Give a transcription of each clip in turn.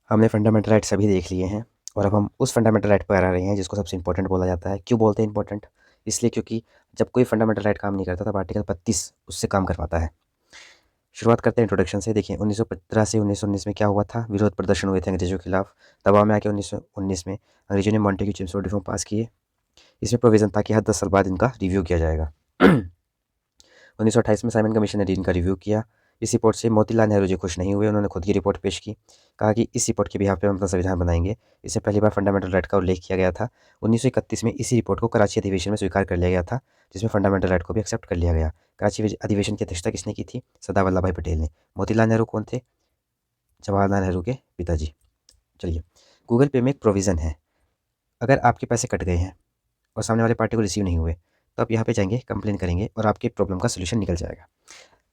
हमने fundamental rights सभी देख लिए हैं और अब हम उस फंडामेंटल राइट पर आ रहे हैं जिसको सबसे इंपॉर्टेंट बोला जाता है। क्यों बोलते हैं इंपॉर्टेंट? इसलिए क्योंकि जब कोई फंडामेंटल राइट काम नहीं करता तब आर्टिकल 32 उससे काम करवाता है। शुरुआत करते हैं इंट्रोडक्शन से। देखिए 1915 से 1919 में क्या हुआ था, विरोध प्रदर्शन हुए थे अंग्रेजों के खिलाफ। दबाव में आके 1919 में अंग्रेजों ने मॉन्टेग्यू चिमसफोर्ड रिफॉर्म पास किए। इसमें प्रोविजन था कि हर 10 साल बाद इनका रिव्यू किया जाएगा। 1928 में साइमन कमीशन ने इनका रिव्यू किया। इस रिपोर्ट से मोतीलाल नेहरू जी खुश नहीं हुए। उन्होंने खुद की रिपोर्ट पेश की। कहा कि इस रिपोर्ट के बिहाफ पे हम अपना संविधान बनाएंगे। इससे पहली बार फंडामेंटल राइट का उल्लेख किया गया था। 1931 में इसी रिपोर्ट को कराची अधिवेशन में स्वीकार कर लिया गया था, जिसमें फंडामेंटल राइट को भी एक्सेप्ट कर लिया गया। कराची अधिवेशन की अध्यक्षता किसने की थी? सरदार वल्लभ भाई पटेल ने। मोतीलाल नेहरू कौन थे? जवाहरलाल नेहरू के पिताजी। चलिए, गूगल पे में एक प्रोविज़न है। अगर आपके पैसे कट गए हैं और सामने वाले पार्टी को रिसीव नहीं हुए, तो आप यहाँ पे जाएंगे, कंप्लेन करेंगे और आपके प्रॉब्लम का सोल्यूशन निकल जाएगा।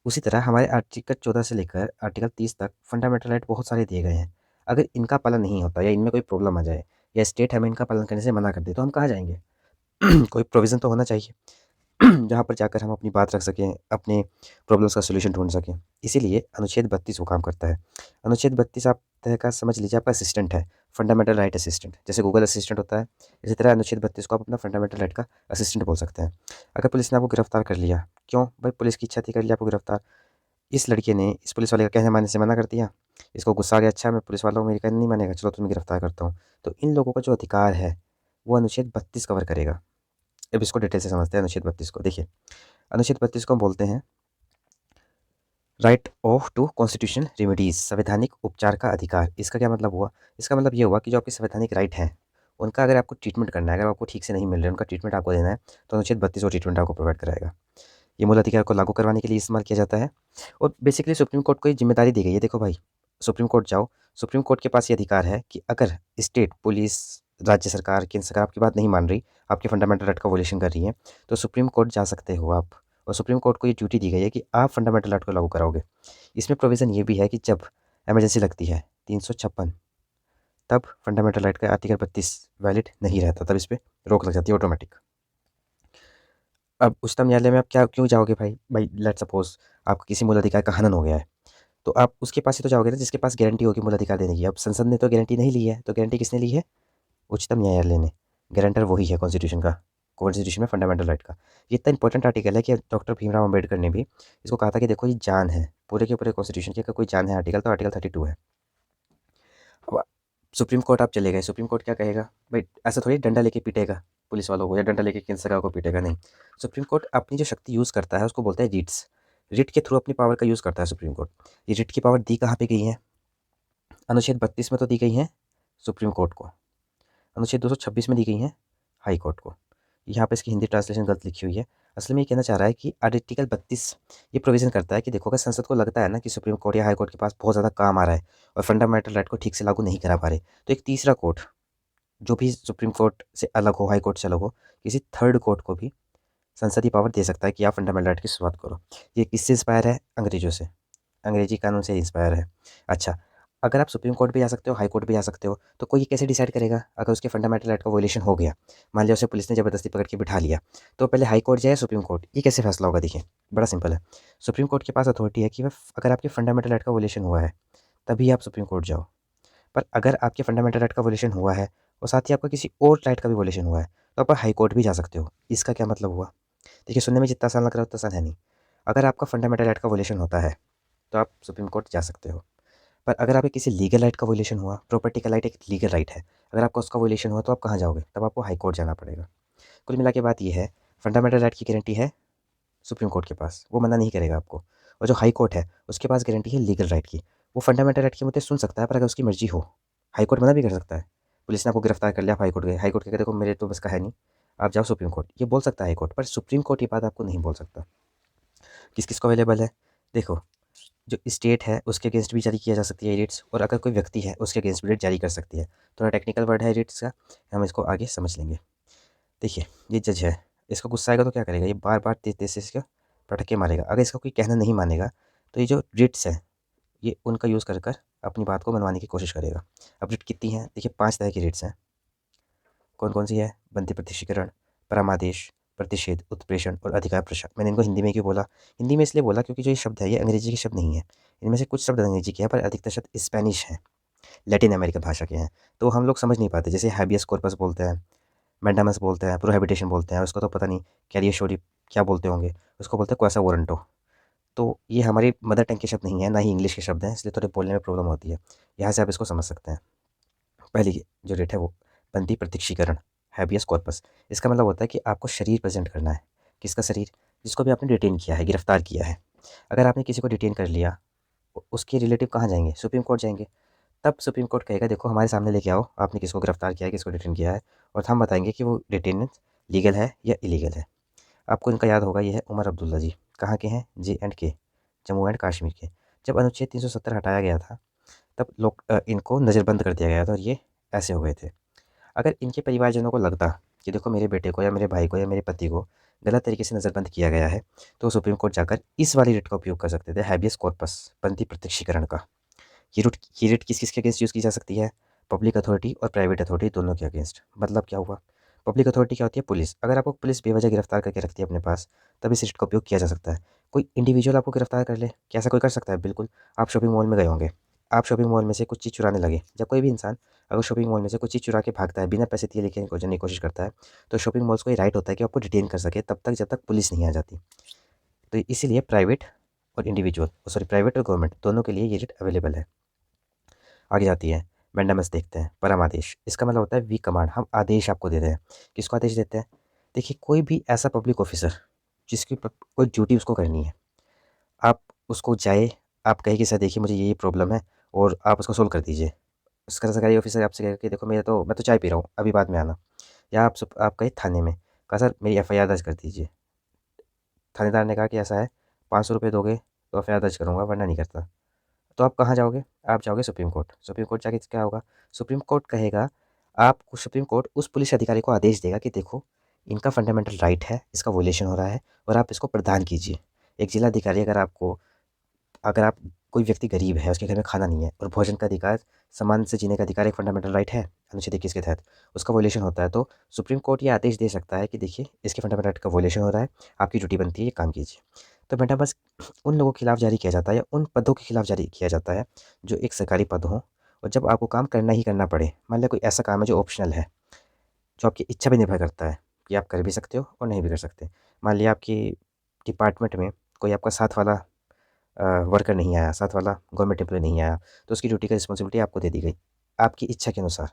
उसी तरह हमारे आर्टिकल 14 से लेकर आर्टिकल 30 तक फंडामेंटल राइट बहुत सारे दिए गए हैं। अगर इनका पालन नहीं होता या इनमें कोई प्रॉब्लम आ जाए या स्टेट हमें इनका पालन करने से मना कर दे, तो हम कहाँ जाएंगे? कोई प्रोविज़न तो होना चाहिए जहाँ पर जाकर हम अपनी बात रख सकें, अपने प्रॉब्लम्स का सॉल्यूशन ढूँढ सकें। इसीलिए अनुच्छेद 32 वो काम करता है। अनुच्छेद 32 आप तरह का समझ लीजिए आपका असिस्टेंट है, फंडामेंटल राइट असिस्टेंट। जैसे गूगल असिस्टेंट होता है, इसी तरह अनुच्छेद 32 को आप अपना फंडामेंटल राइट का असिस्टेंट बोल सकते हैं। अगर पुलिस ने आपको गिरफ्तार कर लिया, क्यों? भाई पुलिस की इच्छा थी कर लिया आपको गिरफ्तार। इस लड़के ने इस पुलिस वाले का कहने मानने से मना कर दिया। इसको गुस्सा आ गया, अच्छा मैं पुलिस वालों को मेरी कहना नहीं मानेगा, चलो तुम्हें गिरफ्तार करता हूँ। तो इन लोगों का जो अधिकार है, वो अनुच्छेद 32 कवर करेगा। अब इसको डिटेल से समझते हैं अनुच्छेद 32 को। देखिए, अनुच्छेद 32 को हम बोलते हैं right of to constitutional remedies, संवैधानिक उपचार का अधिकार। इसका क्या मतलब हुआ? इसका मतलब ये हुआ कि जो आपके संवैधानिक राइट हैं, उनका अगर आपको ट्रीटमेंट करना है, अगर आपको ठीक से नहीं मिल रहा है, उनका ट्रीटमेंट आपको देना है, तो अनुच्छेद 32 वो ट्रीटमेंट आपको प्रोवाइड कराएगा। ये मूल अधिकार को लागू करवाने के लिए इस्तेमाल किया जाता है और बेसिकली सुप्रीम कोर्ट को ये जिम्मेदारी दी गई है। देखो भाई, सुप्रीम कोर्ट जाओ, सुप्रीम कोर्ट के पास ये अधिकार है कि अगर स्टेट पुलिस, राज्य सरकार, केंद्र सरकार आपकी बात नहीं मान रही, आपके फंडामेंटल राइट का वोलेशन कर रही है, तो सुप्रीम कोर्ट जा सकते हो आप। और सुप्रीम कोर्ट को ये ड्यूटी दी गई है कि आप फंडामेंटल राइट को लागू कराओगे। इसमें प्रोविज़न ये भी है कि जब इमरजेंसी लगती है 356, तब फंडामेंटल राइट का आर्टिकल 32 वैलिड नहीं रहता, तब इस पर रोक लग जाती है ऑटोमेटिक। अब उच्चतम न्यायालय में आप क्या क्यों जाओगे भाई? भाई लेट्स सपोज आपका किसी मूल अधिकार का हनन हो गया है, तो आप उसके पास ही तो जाओगे ना जिसके पास गारंटी होगी मूल अधिकार देने की। अब संसद ने तो गारंटी नहीं ली है, तो गारंटी किसने ली है? उच्चतम न्यायालय ने। गारंटर वही है कॉन्स्टिट्यूशन का, कॉन्स्टिट्यूशन में फंडामेंटल राइट का। ये इतना इंपॉर्टेंट आर्टिकल है कि डॉक्टर भीमराव अम्बेडकर ने भी इसको कहा था कि देखो ये जान है पूरे के पूरे कॉन्स्टिट्यूशन की। अगर कोई जान है आर्टिकल, तो आर्टिकल 32 है। अब सुप्रीम कोर्ट आप चले गए, सुप्रीम कोर्ट क्या कहेगा? भाई ऐसा थोड़ी डंडा लेके पीटेगा पुलिस वालों को या डंडा लेके केंद्र सरकार को पीटेगा, नहीं। सुप्रीम कोर्ट अपनी जो शक्ति यूज़ करता है उसको बोलते हैं रिट्स। रिट के थ्रू अपनी पावर का यूज़ करता है सुप्रीम कोर्ट। ये रिट की पावर दी कहाँ पे गई है? अनुच्छेद 32 में तो दी गई है सुप्रीम कोर्ट को, अनुच्छेद 226 में दी गई है हाई कोर्ट को। यहाँ पे इसकी हिंदी ट्रांसलेशन गलत लिखी हुई है। असल में ये कहना चाह रहा है कि आर्टिकल 32 ये प्रोविज़न करता है कि देखो, अगर संसद को लगता है ना कि सुप्रीम कोर्ट या हाई कोर्ट के पास बहुत ज़्यादा काम आ रहा है और फंडामेंटल राइट को ठीक से लागू नहीं करा पा रहे, तो एक तीसरा कोर्ट जो भी सुप्रीम कोर्ट से अलग हो, हाई कोर्ट से अलग हो, किसी थर्ड कोर्ट को भी संसदीय पावर दे सकता है कि आप फंडामेंटल राइट की शुरुआत करो। ये किससे इंस्पायर है? अंग्रेजों से, अंग्रेजी कानून से इंस्पायर है। अच्छा, अगर आप सुप्रीम कोर्ट भी जा सकते हो, हाई कोर्ट भी जा सकते हो, तो कोई ये कैसे डिसाइड करेगा अगर उसके फंडामेंटल राइट का वोलेशन हो गया? मान लिया उसे पुलिस ने ज़बरदस्ती पकड़ के बिठा लिया, तो पहले हाई कोर्ट जाए सुप्रीम कोर्ट? ये कैसे फैसला होगा? देखिए, बड़ा सिंपल है। सुप्रीम कोर्ट के पास अथॉरिटी है कि वह अगर आपके फंडामेंटल राइट का वोलेशन हुआ है, तभी आप सुप्रीम कोर्ट जाओ। पर अगर आपके फंडामेंटल राइट का वोलेशन हुआ है और साथ ही आपका किसी और राइट का भी वोलेशन हुआ है, तो आप हाई कोर्ट भी जा सकते हो। इसका क्या मतलब हुआ? देखिए, सुनने में जितना आसान लग रहा है उतना आसान है नहीं। अगर आपका फंडामेंटल राइट का वोलेशन होता है, तो आप सुप्रीम कोर्ट जा सकते हो। पर अगर आपके किसी लीगल राइट का वोलेशन हुआ, प्रॉपर्टी का राइट एक लीगल राइट है, अगर आपका उसका वोलेशन हुआ, तो आप कहाँ जाओगे? तब आपको हाई कोर्ट जाना पड़ेगा। कुल मिला के बात ये है, फंडामेंटल राइट की गारंटी है सुप्रीम कोर्ट के पास, वो मना नहीं करेगा आपको। और जो हाई कोर्ट है उसके पास गारंटी है लीगल राइट की, वो फंडामेंटल राइट के मुद्दे सुन सकता है, पर अगर उसकी मर्जी हो, हाई कोर्ट मना भी कर सकता है। पुलिस ने आपको गिरफ्तार कर लिया, आप हाई कोर्ट गए, हाई कोर्ट कहते देखो मेरे तो बस का है नहीं, आप जाओ सुप्रीम कोर्ट, ये बोल सकता है हाई कोर्ट। पर सुप्रीम कोर्ट ये बात आपको नहीं बोल सकता। किस किस को अवेलेबल है? देखो, जो स्टेट है उसके अगेंस्ट भी जारी किया जा सकती है रिट्स, और अगर कोई व्यक्ति है उसके अगेंस्ट भी रिट जारी कर सकती है। थोड़ा टेक्निकल वर्ड है रिट्स का, हम इसको आगे समझ लेंगे। देखिए, ये जज है, इसको गुस्सा आएगा तो क्या करेगा? ये बार बार तेज तेज से इसका पटके मारेगा। अगर इसका कोई कहना नहीं मानेगा, तो ये जो रिट्स है ये उनका यूज़ कर कर अपनी बात को मनवाने की कोशिश करेगा। अब रिट कितनी है? देखिए, 5 तरह की रिट्स हैं। कौन कौन सी है? बंदी प्रतिशीकरण, परमादेश, प्रतिषेध, उत्प्रेषण और अधिकार प्रसार। मैंने इनको हिंदी में क्यों बोला? हिंदी में इसलिए बोला क्योंकि जो ये शब्द है ये अंग्रेजी के शब्द नहीं है। इनमें से कुछ शब्द अंग्रेजी के हैं, पर अधिकतर शब्द स्पेनिश हैं। लैटिन अमेरिकन भाषा के हैं, तो हम लोग समझ नहीं पाते। जैसे हैबियस कॉर्पस बोलते हैं, मैंडामस बोलते हैं, प्रोहिबिशन बोलते हैं, उसको तो पता नहीं कैरियर शोरी क्या बोलते होंगे, उसको बोलते हैं क्वासा वारंटो। तो ये हमारी मदर टंग के शब्द नहीं है, ना ही इंग्लिश के शब्द हैं, इसलिए थोड़े बोलने में प्रॉब्लम होती है। यहाँ से आप इसको समझ सकते हैं। पहली जो रेट है वो बंदी प्रत्यक्षीकरण, हैबियस कॉर्पस। इसका मतलब होता है कि आपको शरीर प्रेजेंट करना है। किसका शरीर? जिसको भी आपने डिटेन किया है, गिरफ्तार किया है। अगर आपने किसी को डिटेन कर लिया, उसके रिलेटिव कहाँ जाएंगे? सुप्रीम कोर्ट जाएंगे। तब सुप्रीम कोर्ट कहेगा देखो हमारे सामने लेके आओ, आपने किसको गिरफ्तार किया है, किसको डिटेन किया है, और हम बताएंगे कि वो डिटेन लीगल है या इलीगल है। आपको इनका याद होगा, ये है उमर अब्दुल्ला जी। कहाँ के हैं? J&K, जम्मू एंड कश्मीर के। जब अनुच्छेद 370 हटाया गया था, तब लोग इनको नज़रबंद कर दिया गया था और ये ऐसे हो गए थे। अगर इनके परिवारजनों को लगता कि देखो मेरे बेटे को या मेरे भाई को या मेरे पति को गलत तरीके से नज़रबंद किया गया है, तो सुप्रीम कोर्ट जाकर इस वाली रिट का उपयोग कर सकते थे, हैबियस कॉर्पस, बंदी प्रत्यक्षीकरण का। ये रिट किस किस के अगेंस्ट यूज़ की जा सकती है? पब्लिक अथॉरिटी और प्राइवेट अथॉरिटी दोनों के अगेंस्ट। मतलब क्या हुआ? पब्लिक अथॉरिटी क्या होती है? पुलिस। अगर आपको पुलिस बेवजह गिरफ्तार करके रखती है अपने पास, तब इस रिट का उपयोग किया जा सकता है। कोई इंडिविजुअल आपको गिरफ्तार कर ले, क्या ऐसा कोई कर सकता है? बिल्कुल। आप शॉपिंग मॉल में गए होंगे, आप शॉपिंग मॉल में से कुछ चीज़ चुराने लगे। जब कोई भी इंसान अगर शॉपिंग मॉल में से कुछ चीज़ चुरा के भागता है, बिना पैसे दिए लेके जाने की कोशिश करता है, तो शॉपिंग मॉल्स को ये राइट होता है कि आपको डिटेन कर सके तब तक जब तक पुलिस नहीं आ जाती। तो इसीलिए प्राइवेट और इंडिविजुअल, सॉरी प्राइवेट और गवर्नमेंट दोनों के लिए ये रिट अवेलेबल है। आगे जाती है, मैंडामस देखते हैं, परमादेश। इसका मतलब होता है वी कमांड, हम आदेश आपको दे रहे हैं। किसको आदेश देते हैं? देखिए कोई भी ऐसा पब्लिक ऑफिसर जिसकी कोई ड्यूटी उसको करनी है, आप उसको जाए, आप कहे कि सर देखिए मुझे ये प्रॉब्लम है और आप उसको सोल्व कर दीजिए। उसका सरकारी ऑफिसर आपसे कहे कि देखो मेरा तो मैं तो चाय पी रहा हूँ, अभी बाद में आना। या आप कहे थाने में, कहा सर मेरी एफआईआर दर्ज कर दीजिए। थानेदार ने कहा कि ऐसा है, 500 रुपये दोगे तो एफआईआर दर्ज करूँगा, वरना नहीं करता। तो आप कहाँ जाओगे? आप जाओगे सुप्रीम कोर्ट। सुप्रीम कोर्ट जाके क्या होगा? सुप्रीम कोर्ट कहेगा, आपको सुप्रीम कोर्ट उस पुलिस अधिकारी को आदेश देगा कि देखो इनका फंडामेंटल राइट है, इसका वोलेशन हो रहा है और आप इसको प्रदान कीजिए। एक जिलाधिकारी अगर आप कोई व्यक्ति गरीब है, उसके घर में खाना नहीं है और भोजन का अधिकार, सम्मान से जीने का अधिकार एक फंडामेंटल राइट है अनुच्छेद 21 के तहत, उसका वोलेशन होता है, तो सुप्रीम कोर्ट ये आदेश दे सकता है कि देखिए इसके फंडामेंटल राइट का वोलेशन हो रहा है, आपकी ड्यूटी बनती है, ये काम कीजिए। तो बेटा बस उन लोगों के खिलाफ जारी किया जाता है या उन पदों के खिलाफ जारी किया जाता है जो एक सरकारी पद हो, और जब आपको काम करना ही करना पड़े, मान लिया कोई ऐसा काम है जो ऑप्शनल है, जो आपकी इच्छा पे निर्भर करता है कि आप कर भी सकते हो और नहीं भी कर सकते। मान लिया आपकी डिपार्टमेंट में कोई आपका साथ वाला वर्कर नहीं आया, साथ वाला गवर्नमेंट एम्प्लॉय नहीं आया, तो उसकी ड्यूटी का रिस्पॉन्सिबिलिटी आपको दे दी गई, आपकी इच्छा के अनुसार।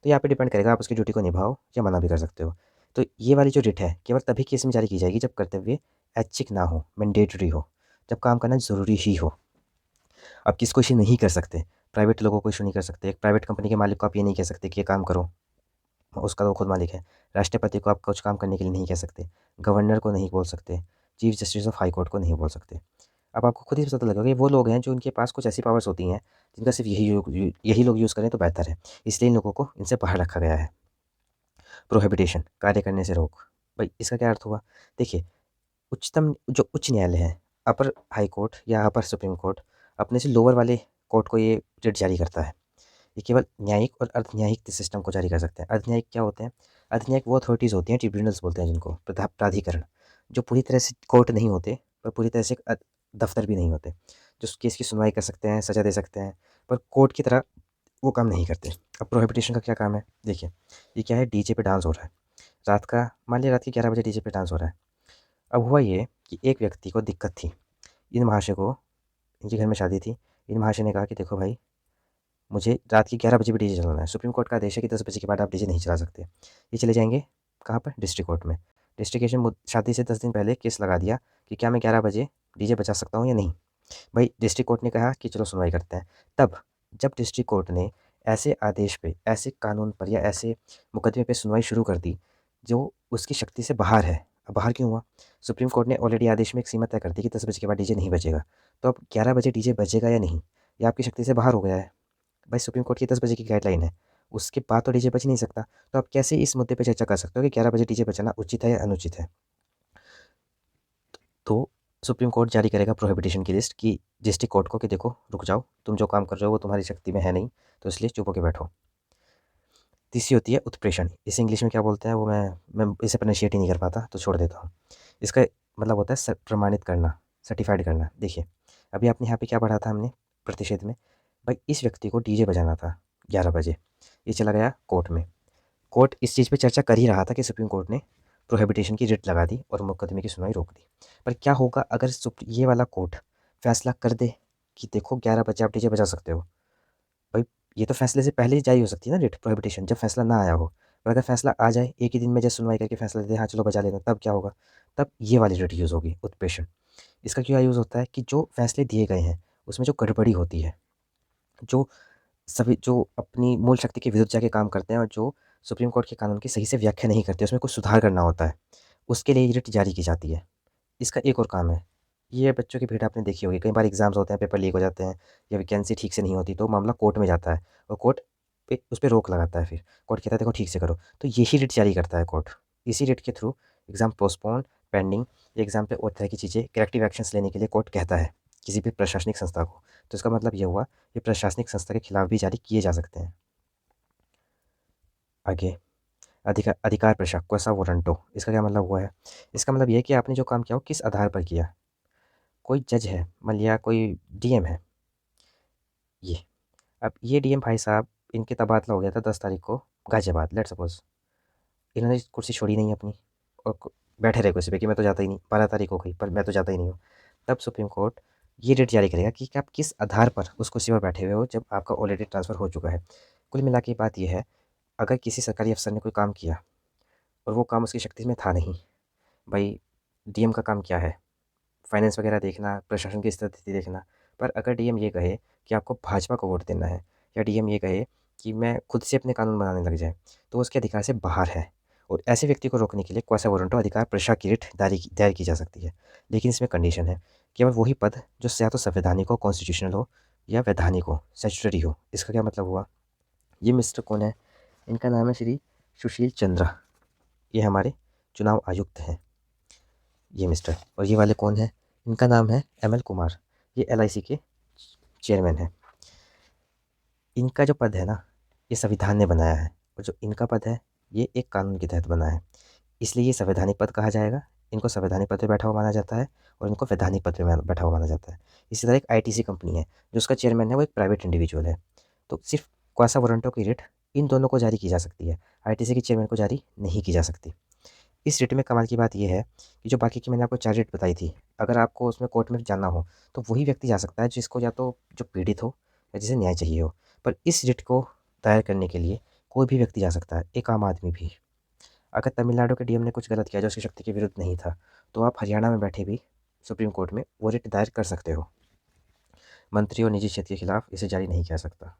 तो यहाँ पे डिपेंड करेगा, आप उसकी ड्यूटी को निभाओ या मना भी कर सकते हो। तो ये वाली जो रिट है केवल तभी केस में जारी की जाएगी जब कर्तव्य ऐच्छिक ना हो, मैंडेटरी हो, जब काम करना ज़रूरी ही हो। आप किसको इशू नहीं कर सकते? प्राइवेट लोगों को इशू नहीं कर सकते। एक प्राइवेट कंपनी के मालिक को आप ये नहीं कह सकते कि ये काम करो, उसका तो खुद मालिक है। राष्ट्रपति को आप कुछ काम करने के लिए नहीं कह सकते। गवर्नर को नहीं बोल सकते। Chief justice of high court को नहीं बोल सकते। अब आपको खुद ही पता लगेगा ये वो लोग हैं जो इनके पास कुछ ऐसी पावर्स होती हैं जिनका सिर्फ यही लोग यूज़ करें तो बेहतर है, इसलिए इन लोगों को इनसे बाहर रखा गया है। प्रोहिबिटेशन, कार्य करने से रोक। भाई इसका क्या अर्थ हुआ? देखिए उच्चतम जो उच्च न्यायालय है, अपर हाई कोर्ट या अपर सुप्रीम कोर्ट, अपने से लोअर वाले कोर्ट को ये रिट जारी करता है। ये केवल न्यायिक और अर्धन्यायिक सिस्टम को जारी कर सकते हैं। अर्धन्यायिक क्या होते हैं? अर्धन्यायिक वो अथॉरिटीज़ होती हैं, ट्रिब्यूनल्स बोलते हैं जिनको, प्राधिकरण, जो पूरी तरह से कोर्ट नहीं होते, पर पूरी तरह से दफ्तर भी नहीं होते, जो केस की सुनवाई कर सकते हैं, सज़ा दे सकते हैं, पर कोर्ट की तरह वो काम नहीं करते। अब प्रोहिबिटेशन का क्या काम है? देखिए ये क्या है, डीजे पे डांस हो रहा है रात का, मान लिया रात के 11 बजे डीजे पे डांस हो रहा है। अब हुआ ये कि एक व्यक्ति को दिक्कत थी, इन महाशय को, इनके घर में शादी थी, इन महाशय ने कहा कि देखो भाई मुझे रात के 11 बजे भी डीजे चलाना है। सुप्रीम कोर्ट का आदेश है कि 10 बजे के बाद आप डीजे नहीं चला सकते। ये चले जाएँगे कहाँ पर? डिस्ट्रिक्ट कोर्ट में। डिस्ट्रिक्ट शादी से 10 दिन पहले केस लगा दिया कि क्या मैं 11 बजे डीजे बजा सकता हूँ या नहीं? भाई डिस्ट्रिक्ट कोर्ट ने कहा कि चलो सुनवाई करते हैं। तब जब डिस्ट्रिक्ट कोर्ट ने ऐसे आदेश पे, ऐसे कानून पर या ऐसे मुकदमे पे सुनवाई शुरू कर दी जो उसकी शक्ति से बाहर है। अब बाहर क्यों हुआ? सुप्रीम कोर्ट ने ऑलरेडी आदेश में एक सीमा तय कर दी कि 10 बजे के बाद डीजे नहीं बजेगा। तो अब 11 बजे डीजे बजेगा या नहीं? ये आपकी शक्ति से बाहर हो गया है। भाई सुप्रीम कोर्ट की 10 बजे की गाइडलाइन है, उसके बाद तो डीजे बज नहीं सकता। तो आप कैसे इस मुद्दे पे चर्चा कर सकते हो कि 11 बजे डीजे बजाना उचित है या अनुचित है? तो सुप्रीम कोर्ट जारी करेगा प्रोहिबिटेशन की लिस्ट कि डिस्ट्रिक्ट कोर्ट को कि देखो रुक जाओ, तुम जो काम कर रहे हो वो तुम्हारी शक्ति में है नहीं, तो इसलिए चुप होकर बैठो। तीसरी होती है उत्प्रेषण। इसे इंग्लिश में क्या बोलते हैं वो मैं इसे प्रोनाउंशिएट ही नहीं कर पाता, तो छोड़ देता हूँ। इसका मतलब होता है प्रमाणित करना, सर्टिफाइड करना। देखिए अभी आपने यहाँ पे क्या पढ़ा था हमने प्रतिषेध में? भाई इस व्यक्ति को डीजे बजाना था 11 बजे, ये चला गया कोर्ट में। कोर्ट इस चीज़ पे चर्चा कर ही रहा था कि सुप्रीम कोर्ट ने प्रोहिबिटेशन की रिट लगा दी और मुकदमे की सुनवाई रोक दी। पर क्या होगा अगर ये वाला कोर्ट फैसला कर दे कि देखो 11 बजे आप डीजे बजा सकते हो। भाई ये तो फैसले से पहले ही जारी हो सकती है ना रिट प्रोहिबिटेशन, जब फैसला ना आया हो। पर अगर फैसला आ जाए एक ही दिन में, जैसे सुनवाई करके फैसला दे दे हाँ चलो बजा लेना, तब क्या होगा? तब ये वाली रिट यूज़ होगी उत्प्रेषण। इसका क्या यूज़ होता है कि जो फैसले दिए गए हैं उसमें जो गड़बड़ी होती है, जो सभी जो अपनी मूल शक्ति के विरुद्ध जाके काम करते हैं और जो सुप्रीम कोर्ट के कानून की सही से व्याख्या नहीं करते, उसमें कुछ सुधार करना होता है, उसके लिए ये रिट जारी की जाती है। इसका एक और काम है, ये बच्चों की भीड़ आपने देखी होगी, कई बार एग्ज़ाम्स होते हैं, पेपर लीक हो जाते हैं या वैकेंसी ठीक से नहीं होती, तो मामला कोर्ट में जाता है और कोर्ट पे उस पे रोक लगाता है। फिर कोर्ट कहता है देखो ठीक से करो, तो यही रिट जारी करता है कोर्ट। इसी रिट के थ्रू एग्ज़ाम पोस्टपोन, पेंडिंग या एग्ज़ाम पे और तरह की चीज़ें करेक्टिव एक्शंस लेने के लिए कोर्ट कहता है किसी भी प्रशासनिक संस्था को। तो इसका मतलब ये हुआ, ये प्रशासनिक संस्था के खिलाफ भी जारी किए जा सकते हैं। आगे अधिकार प्रशा क्वेसा वारंटो, इसका क्या मतलब हुआ है? इसका मतलब ये है कि आपने जो काम किया वो किस आधार पर किया। कोई जज है, मान लिया कोई डीएम है ये। अब ये डीएम भाई साहब, इनके तबादला हो गया था 10 तारीख को गाजियाबाद, लेट्स सपोज। इन्होंने कुर्सी छोड़ी नहीं अपनी और बैठे रहे कुर्सी पे कि मैं तो जाता ही नहीं, 12 तारीख हो गई पर मैं तो जाता ही नहीं हूँ। तब सुप्रीम कोर्ट ये डेट जारी करेगा कि आप किस आधार पर उस कुर्सी पर बैठे हुए हो जब आपका ऑलरेडी ट्रांसफ़र हो चुका है। कुल मिला के बात यह है, अगर किसी सरकारी अफसर ने कोई काम किया और वो काम उसकी शक्ति में था नहीं, भाई डीएम का काम क्या है? फाइनेंस वगैरह देखना, प्रशासन की स्थिति देखना। पर अगर डीएम ये कहे कि आपको भाजपा को वोट देना है, या डीएम ये कहे कि मैं खुद से अपने कानून बनाने लग जाए, तो वो उसके अधिकार से बाहर है। और ऐसे व्यक्ति को रोकने के लिए क्वासा वारंटो अधिकार प्रशा की रिट दायर की जा सकती है। लेकिन इसमें कंडीशन है, केवल वही पद जो या तो संवैधानिक हो, कॉन्स्टिट्यूशनल हो, या वैधानिक हो, स्टैट्यूटरी हो। इसका क्या मतलब हुआ? ये मिस्टर कौन है? इनका नाम है श्री सुशील चंद्रा। ये हमारे चुनाव आयुक्त हैं, ये मिस्टर। और ये वाले कौन हैं? इनका नाम है एमएल कुमार। ये एलआईसी के चेयरमैन हैं। इनका जो पद है ना, ये संविधान ने बनाया है, और जो इनका पद है ये एक कानून के तहत बना है, इसलिए ये संवैधानिक पद कहा जाएगा। इनको संवैधानिक पद पे बैठा हुआ माना जाता है और इनको वैधानिक पद पे बैठा हुआ माना जाता है। इसी तरह एक आईटीसी कंपनी है, जो उसका चेयरमैन है वो एक प्राइवेट इंडिविजुअल है। तो सिर्फ क्वासा वारंटो की रिट इन दोनों को जारी की जा सकती है, आईटीसी के चेयरमैन को जारी नहीं की जा सकती। इस रिट में कमाल की बात ये है कि जो बाकी की मैंने आपको 4 रिट बताई थी, अगर आपको उसमें कोर्ट में जाना हो तो वही व्यक्ति जा सकता है जिसको या तो जो पीड़ित हो या जिसे न्याय चाहिए हो। पर इस रिट को दायर करने के लिए कोई भी व्यक्ति जा सकता है, एक आम आदमी भी। अगर तमिलनाडु के डीएम ने कुछ गलत किया जो उसकी शक्ति के विरुद्ध नहीं था, तो आप हरियाणा में बैठे भी सुप्रीम कोर्ट में वो रिट दायर कर सकते हो। मंत्री और निजी क्षेत्र के खिलाफ इसे जारी नहीं किया सकता।